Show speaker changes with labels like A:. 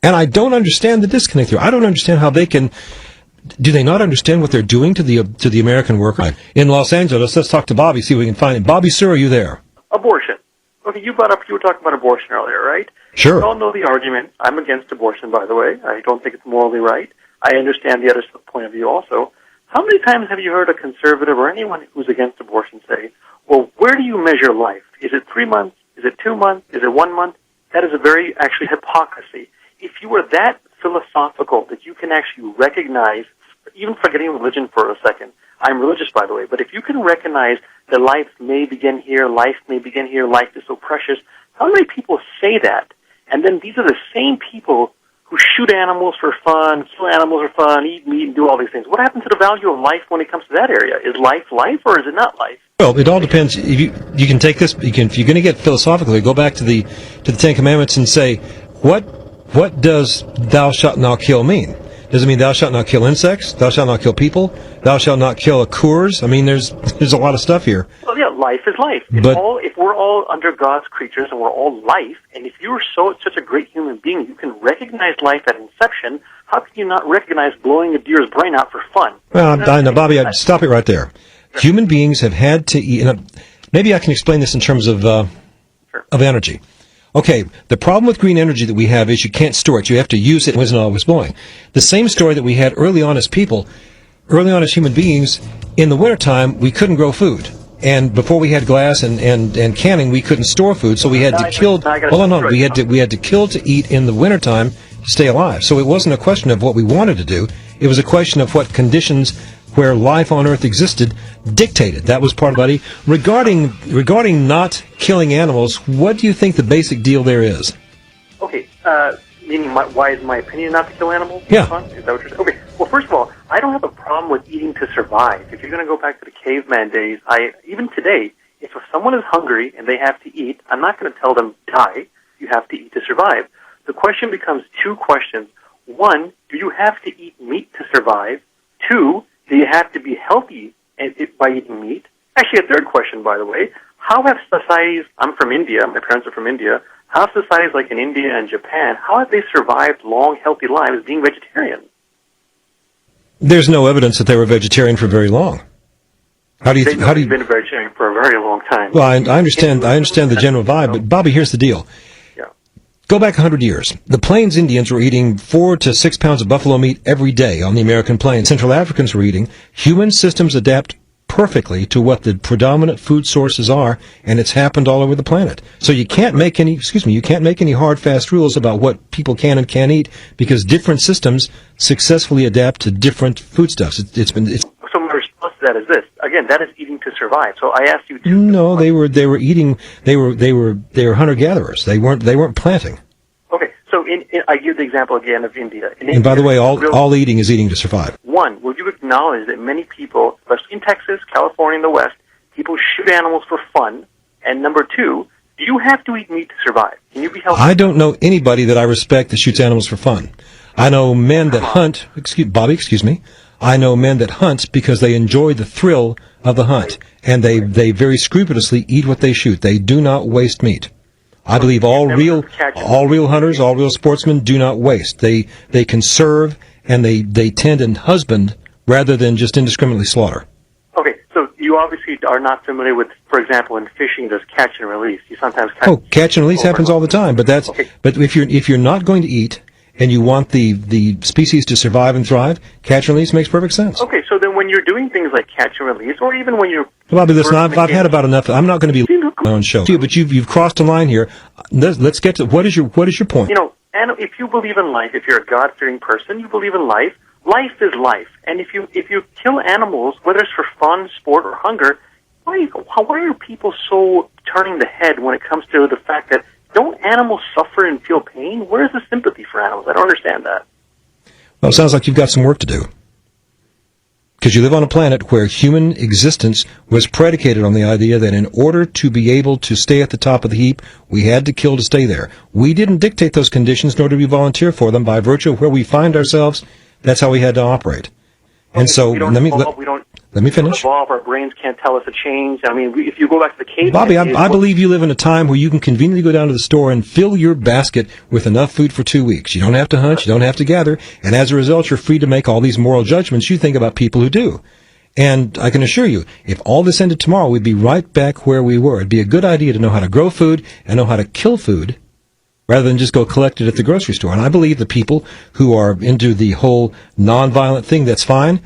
A: And I don't understand the disconnect here. I don't understand how they can. Do they not understand what they're doing to the American worker? In Los Angeles, let's talk to Bobby, see if we can find him. Bobby, sir, are you there?
B: Abortion. Okay, you were talking about abortion earlier, right?
A: Sure.
B: We all know the argument. I'm against abortion, by the way. I don't think it's morally right. I understand the other point of view also. How many times have you heard a conservative or anyone who's against abortion say, well, where do you measure life? Is it 3 months? Is it 2 months? Is it 1 month? That is a very, actually, hypocrisy. If you were that philosophical that you can actually recognize, even forgetting religion for a second, I'm religious, by the way, but if you can recognize that life may begin here, life is so precious, how many people say that? And then these are the same people who shoot animals for fun, kill animals for fun, eat meat, and do all these things. What happens to the value of life when it comes to that area? Is life life, or is it not life?
A: Well, it all depends. If you can take this, if you're going to get philosophically, go back to the Ten Commandments and say, what does "thou shalt not kill" mean? Does it mean thou shalt not kill insects? Thou shalt not kill people? Thou shalt not kill a coors? I mean, there's a lot of stuff here.
B: Well, yeah, life is life. If we're all under God's creatures and we're all life, and if you're such a great human being, you can recognize life at inception, how can you not recognize blowing a deer's brain out for fun?
A: Well, I know, Bobby, I'd stop it right there. Sure. Human beings have had to eat, and maybe I can explain this in terms of energy. Okay, the problem with green energy that we have is you can't store it. You have to use it when it's not always blowing. The same story that we had early on as people, early on as human beings, in the wintertime, we couldn't grow food. And before we had glass and canning, we couldn't store food, so we had to kill. We had to kill to eat in the wintertime to stay alive. So it wasn't a question of what we wanted to do. It was a question of what conditions where life on Earth existed dictated. That was part of it. Regarding not killing animals, what do you think the basic deal there is?
B: Okay, meaning why is my opinion not to kill animals?
A: Yeah.
B: Is that what you're saying? Okay, well, first of all, I don't have a problem with eating to survive. If you're going to go back to the caveman days, even today, if someone is hungry and they have to eat, I'm not going to tell them, die, you have to eat to survive. The question becomes two questions. One, do you have to eat meat to survive? Two, do you have to be healthy by eating meat? Actually, a third question, by the way. How have societies, I'm from India, my parents are from India, how have societies like in India and Japan, how have they survived long, healthy lives being vegetarian?
A: There's no evidence that they were vegetarian for very long. How do you
B: been vegetarian for a very long time.
A: Well, I understand the general vibe, but Bobby, here's the deal. Go back 100 years. The Plains Indians were eating 4 to 6 pounds of buffalo meat every day on the American plains. Central Africans were eating. Human systems adapt perfectly to what the predominant food sources are, and it's happened all over the planet. So you can't make any hard, fast rules about what people can and can't eat because different systems successfully adapt to different foodstuffs.
B: So my response to that is this. Again, that is eating to survive. So I asked you to.
A: No, they were eating. They were hunter-gatherers. They weren't planting.
B: Okay, so I give the example again of India.
A: And by the way, all eating is eating to survive.
B: One, would you acknowledge that many people, especially in Texas, California, and the West, people shoot animals for fun? And number two, do you have to eat meat to survive? Can you be healthy?
A: I don't know anybody that I respect that shoots animals for fun. I know men that hunt. Excuse me. I know men that hunt because they enjoy the thrill of the hunt, and they very scrupulously eat what they shoot. They do not waste meat. I believe all real hunters, all real sportsmen do not waste. They conserve and they tend and husband rather than just indiscriminately slaughter.
B: Okay, so you obviously are not familiar with, for example, in fishing, there's catch and release. You sometimes
A: catch and release happens all the time, but but if you're not going to eat and you want the species to survive and thrive, catch and release makes perfect sense.
B: Okay, so then when you're doing things like catch and release, or even when you're...
A: Bobby, listen, I've had about enough. I'm not going to be my own show. But you've crossed a line here. Let's get to what is your point?
B: And if you believe in life, if you're a God-fearing person, you believe in life. Life is life, and if you kill animals, whether it's for fun, sport, or hunger, why are people so turning the head when it comes to the fact that don't animals suffer and feel pain? Where's the sympathy for animals? I don't understand that.
A: Well, it sounds like you've got some work to do. Because you live on a planet where human existence was predicated on the idea that in order to be able to stay at the top of the heap, we had to kill to stay there. We didn't dictate those conditions, nor did we volunteer for them. By virtue of where we find ourselves, that's how we had to operate. And so let Let me finish.
B: Evolve. Our brains can't tell us a change. I mean, if you go back to the caveman
A: Bobby,
B: days,
A: I believe you live in a time where you can conveniently go down to the store and fill your basket with enough food for 2 weeks. You don't have to hunt, you don't have to gather, and as a result, you're free to make all these moral judgments you think about people who do. And I can assure you, if all this ended tomorrow, we'd be right back where we were. It'd be a good idea to know how to grow food and know how to kill food rather than just go collect it at the grocery store. And I believe the people who are into the whole nonviolent thing, that's fine.